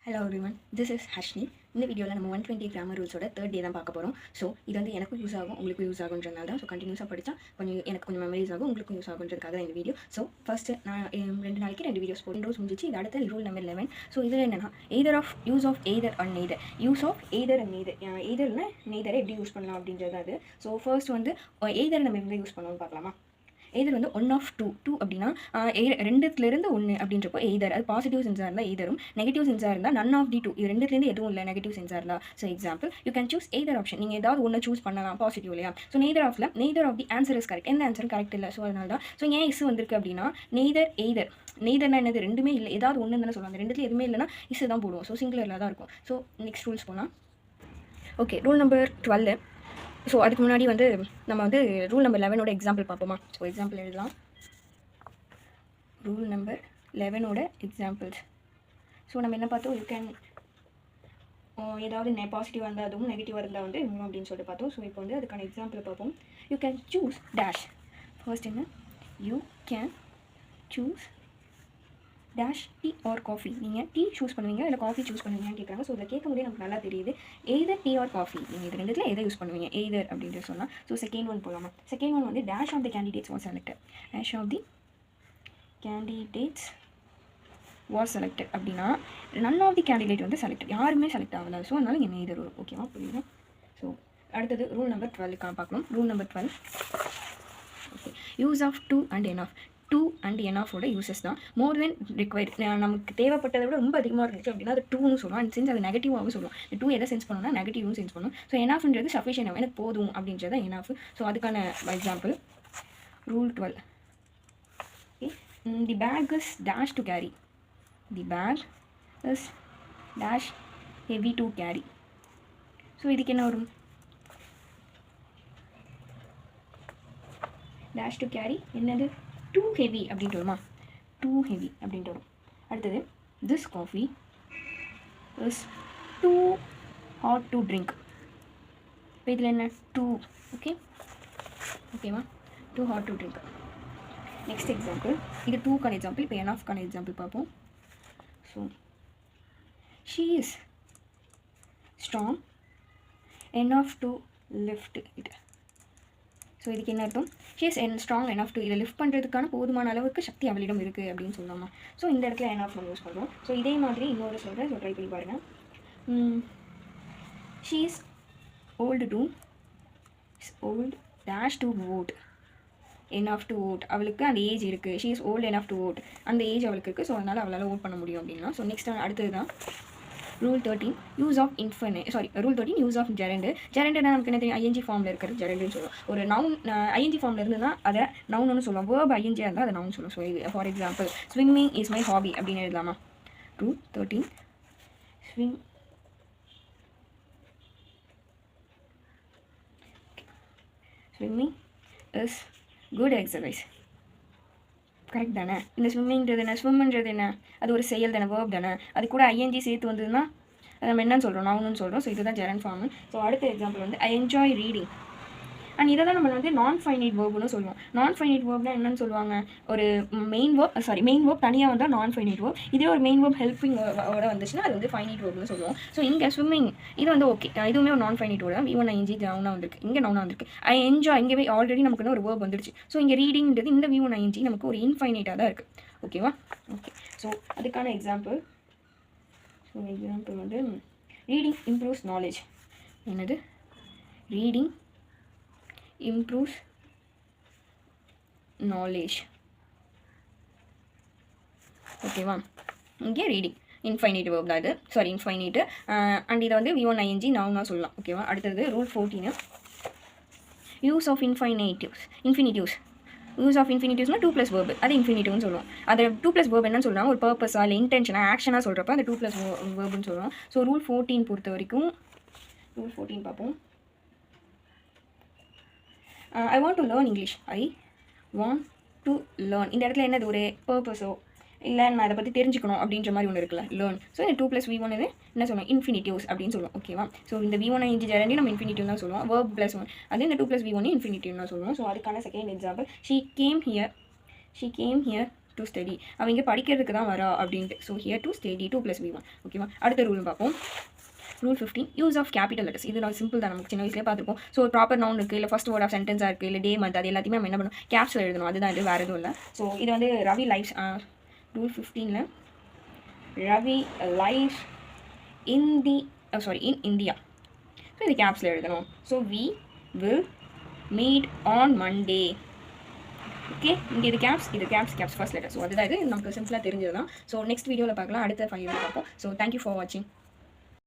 Hello everyone, this is Harshni. இந்த வீடியோவில் நம்ம 120 கிராமர் ரூல்ஸோட தேர்ட் டே தான் பார்க்க போகிறோம். ஸோ இது வந்து எனக்கும் யூஸ் ஆகும், உங்களுக்கும் யூஸ் ஆகுன்றதுனால தான். ஸோ கண்டினியூஸாக படித்தா எனக்கு கொஞ்சம் மெமரிஸ் ஆகும், உங்களுக்கும் யூஸ் ஆகுன்றதுக்காக தான் இந்த வீடியோ. ஸோ ஃபஸ்ட்டு நான் 2 நாளைக்கு 2 வீடியோஸ் போட்டு ரோஸ் முடிஞ்சிச்சு. இது அடுத்த ரூல் நம்பர் 11. ஸோ இதில் என்னென்னா use of either and neither. Use of either and neither. எய்தர்னா நெய்தரை எப்படி யூஸ் பண்ணலாம் அப்படின்றது அது. ஸோ ஃபர்ஸ்ட் வந்து எய்தரை நம்ம எப்படி யூஸ் பண்ணலாம்னு பார்க்கலாமா? எய்தர் வந்து 1 of 2 அப்படின்னா ரெண்டுத்துலேருந்து 1 அப்படின்றப்போ எய்தர் அது பாசிட்டிவ் சென்ஸாக இருந்தால் எய்தரும், நெகட்டிவ் சென்ஸாக இருந்தால் நன் ஆஃப் தி 2. இது ரெண்டுத்துலேருந்து எதுவும் இல்லை நெகட்டிவ் சென்ஸாக இருந்தால். So example you can choose either option. நீங்கள் ஏதாவது ஒன்று சூஸ் பண்ணலாம் பாசிட்டிவ் இல்லையா? So neither of the answer is correct. எந்த ஆன்சரும் கரெக்ட் இல்லை. ஸோ அதனால தான். ஸோ ஏன் இஸ் வந்திருக்கு அப்படின்னா நெய்தர்னா என்னது? ரெண்டுமே இல்லை, ஏதாவது ஒன்று தானே சொல்லுவாங்க. ரெண்டுத்துல எதுவுமே இல்லைனா இஸ் தான் போடுவோம். ஸோ சிங்குலரில் தான் இருக்கும். ஸோ நெக்ஸ்ட் ரூல்ஸ் போகலாம். Okay, rule number 12. ஸோ அதுக்கு முன்னாடி வந்து நம்ம வந்து ரூல் நம்பர் 11ஓட எக்ஸாம்பிள் பார்ப்போமா? ஸோ எக்ஸாம்பிள் எழுதலாம். ரூல் நம்பர் 11ஓட எக்ஸாம்பிள்ஸ். ஸோ நம்ம என்ன பார்த்தோம்? யூ கேன் ஏதாவது பாசிட்டிவாக இருந்தால் அதுவும் நெகட்டிவாக இருந்தால் வந்து அப்படின்னு சொல்லிட்டு பார்த்தோம். ஸோ இப்போ வந்து அதுக்கான எக்ஸாம்பிள் பார்ப்போம். You can choose dash. First என்ன? You can choose dash tea or coffee. நீங்கள் டீ சூஸ் பண்ணுவீங்க இல்லை காஃபி சூஸ் பண்ணுவீங்கன்னு கேட்குறாங்க. ஸோ இதில் கேட்கும் போதே நமக்கு நல்லா தெரியுது. Either tea or coffee. நீங்கள் இது ரெண்டுத்தில் எதை யூஸ் பண்ணுவீங்க? எய்தர் அப்படின்ட்டு சொன்னால். ஸோ செகண்ட் ஒன் போகலாமா? செகண்ட் ஒன் வந்து dash of the candidates was selected. Dash of the candidates was selected அப்படின்னா நன் ஆஃப் தி கேண்டிடேட் வந்து செலக்டட், யாருமே செலக்ட் ஆகலை. ஸோ அதனால இங்கே எய்தர் வரும். ஓகேவா? புரியுது? ஸோ அடுத்தது ரூல் நம்பர் 12 பார்க்கணும். Rule number 12. Okay, use of too and enough. Too and என் ஆஃபோட யூசஸ் தான். More than required. நமக்கு தேவைப்பட்டதை விட ரொம்ப அதிகமாக இருந்துச்சு அப்படின்னா அது டூன்னு சொல்லுவோம். அண்ட் சென்ஸ் அது நெகட்டிவாகவும் சொல்லுவோம். இந்த டூ எதை சென்ஸ் பண்ணணும்னா நெகட்டிவும் சென்ஸ் பண்ணும். ஸோ என் ஆஃப்ன்றது சஃபிஷியன்ட், எனக்கு போதும் அப்படின்றத என் ஆஃப். ஸோ அதுக்கான example rule 12. Okay, the bag is dash to carry. The bag is dash heavy to carry. So இதுக்கு என்ன வரும்? டேஷ் டு கேரி என்னது? டூ ஹெவி அப்படின்ட்டு வருமா? டூ ஹெவி அப்படின்ட்டு வரும். அடுத்தது this coffee is too hot to drink. இப்போ இதில் என்ன? டூ. ஓகேவா? Too hot to drink. Next example. இது டூக்கான எக்ஸாம்பிள். இப்போ என் ஆஃப்கான எக்ஸாம்பிள் பார்ப்போம். So she is strong n of to lift it. So இதுக்கு என்ன அர்த்தம்? She is strong n of to, இதை லிஃப்ட் பண்ணுறதுக்கான போதுமான அளவுக்கு சக்தி அவளிடம் இருக்குது அப்படின்னு சொல்லலாமா? ஸோ இந்த இடத்துல என்ஆஃப் நம்ம யூஸ் பண்ணுறோம். ஸோ இதே மாதிரி இன்னொரு சொல்கிறேன். ஸோ ட்ரை பண்ணி பாருங்கள். She is old dash to vote. Enough to vote. அவளுக்கு அந்த ஏஜ் இருக்குது. She is old enough to vote. அந்த ஏஜ் அவளுக்கு இருக்குது. ஸோ அதனால் அவளால் ஓட் பண்ண முடியும் அப்படின்னா. ஸோ நெக்ஸ்ட் அடுத்தது தான் rule 13. Use of rule 13 use of gerund. ஜெரண்டுனா நமக்கு என்ன தெரியும்? ஐஎன்ஜி ஃபார்மில் இருக்கிறது ஜெரண்டுன்னு சொல்லுவோம். ஒரு நவுன் ஐஎன்ஜி ஃபார்மில் இருந்துன்னா அதை நவுன்னு சொல்லுவோம். வேர்ப் ஐஎன்ஜியாக இருந்தால் அதை நவுன் சொல்லுவோம். So for example swimming is my hobby அப்படின்னு எழுதலாமா? Rule 13. Swimming is good exercise. Correct தானே? இந்த ஸ்விம்மிங்கிறது என்ன? ஸ்விம்ன்றது என்ன? அது ஒரு செயல் தானே, வேர்ப் தானே. அது கூட ஐஎன்ஜி சேர்த்து வந்ததுன்னா நம்ம என்னன்னு சொல்கிறோம்? நவுன்னு சொல்கிறோம். ஸோ இதுதான் ஜெரண்ட் ஃபார்மு. ஸோ அடுத்த எக்ஸாம்பிள் வந்து ஐ என்ஜாய் ரீடிங். அண்ட் இதை தான் நம்ம வந்து நான் ஃபைனைட் வேர்ப்னு சொல்லுவோம். நான் ஃபைனைட் வேர்ப்னா என்னன்னு சொல்லுவாங்க? ஒரு மெயின் வேர்ப் தனியாக வந்தால் நான் ஃபைனைட் வேர்ப். இதே ஒரு மெயின் வேர்ப் ஹெல்பிங் வேர்டோட வந்துச்சுன்னா அது வந்து ஃபைனைட் வேர்ப்னு சொல்லுவோம். ஸோ இங்கே ஸ்விம்மிங் இது வந்து ஓகே, இதுவுமே ஒரு நான் ஃபைனைட் வேர்டு தான். V1 ING நவுனாக வந்திருக்கு, இங்கே நவுனாக வந்திருக்கு. ஐ என்ஜாய் இங்கே ஆல்ரெடி நமக்கு ஒரு வேர்ப் வந்துடுச்சு. ஸோ இங்கே ரீடிங்கிறது இந்த V1 ING நமக்கு ஒரு இன்ஃபைனைட்டாக தான் இருக்குது. ஓகேவா? ஓகே, ஸோ அதுக்கான எக்ஸாம்பிள். ஸோ எக்ஸாம்பிள் வந்து ரீடிங் இம்ப்ரூவ்ஸ் நாலேஜ். என்னது? Reading improves knowledge. ஓகேவா? இங்கே ரீடிங் இன்ஃபைனைட் வேர்ப் தான் இது. இன்ஃபைனைட்டு. அண்ட் இதை வந்து V1 ING நவுனாக சொல்லலாம். ஓகேவா? அடுத்தது rule 14. Use of infinitives. Use of இன்ஃபினிட்டிவ்ஸ்னால் 2 + வேர்பு, அது இன்ஃபினிட்டிவ்னு சொல்லுவோம். அது 2 + வேர்ப் என்னன்னு சொல்லுவாங்க? ஒரு பர்பஸாக இல்லை இன்டென்ஷனாக ஆக்ஷனாக சொல்கிறப்ப அந்த 2 + வேர்புன்னு சொல்லுவோம். ஸோ ரூல் 14 பொறுத்த வரைக்கும் ரூல் 14 பார்ப்போம். I want to learn English. I want to learn. இந்த இடத்துல என்னது? ஒரு பர்பஸோ இல்லை நான் அதை பற்றி தெரிஞ்சுக்கணும் அப்படின்ற மாதிரி ஒன்று இருக்குல்ல, லேர்ன். ஸோ இந்த 2 + V1 இது என்ன சொல்லுவோம்? இன்ஃபினிட்டிவ்ஸ் அப்படின்னு சொல்லுவோம். ஓகேவா? ஸோ இந்த V1 ING ஜெரண்டி நம்ம இன்ஃபினிட்டிவ் தான் சொல்லுவோம். வேர்ப் +1 அது இந்த 2 + V1 இன்ஃபினிட்டிவ் தான் சொல்லுவோம். ஸோ அதுக்கான second example she came here to study, அவன் இங்கே படிக்கிறதுக்கு தான் வரா அப்படின்ட்டு. So here to study 2 + V1. ஓகேவா? அடுத்த ரூல் பார்ப்போம். Rule 15 use of capital letters. இது நான் சிம்பிள் தான், நமக்கு சின்ன வயசுலேயே பார்த்துருப்போம். ஸோ ப்ராப்பர் நவுன் இருக்குது, இல்லை ஃபர்ஸ்ட் வேர்ட் ஆஃப் சென்டென்ஸாக இருக்குது, இல்லை டே மந்த், அது எல்லாத்தையுமே நம்ம என்ன பண்ணணும், கேப்ஸில் எழுதணும். அதுதான் இது, வேறு எதுவும் இல்லை. ஸோ இது வந்து ரவி லைஃப்ஸ் ரூல் 15ல் Ravi life in India. So இது கேப்ஸில் எழுதணும். So we will meet on Monday. Okay, இங்கே இது கேப்ஸ் ஃபர்ஸ்ட் லெட்டர். ஸோ அதுதான் இது நமக்கு சிம்பிளாக தெரிஞ்சது தான். ஸோ நெக்ஸ்ட் வீடியோவில் பார்க்கலாம், அடுத்த 5 பார்ப்போம். ஸோ தேங்க்யூ ஃபார் வாட்சிங்.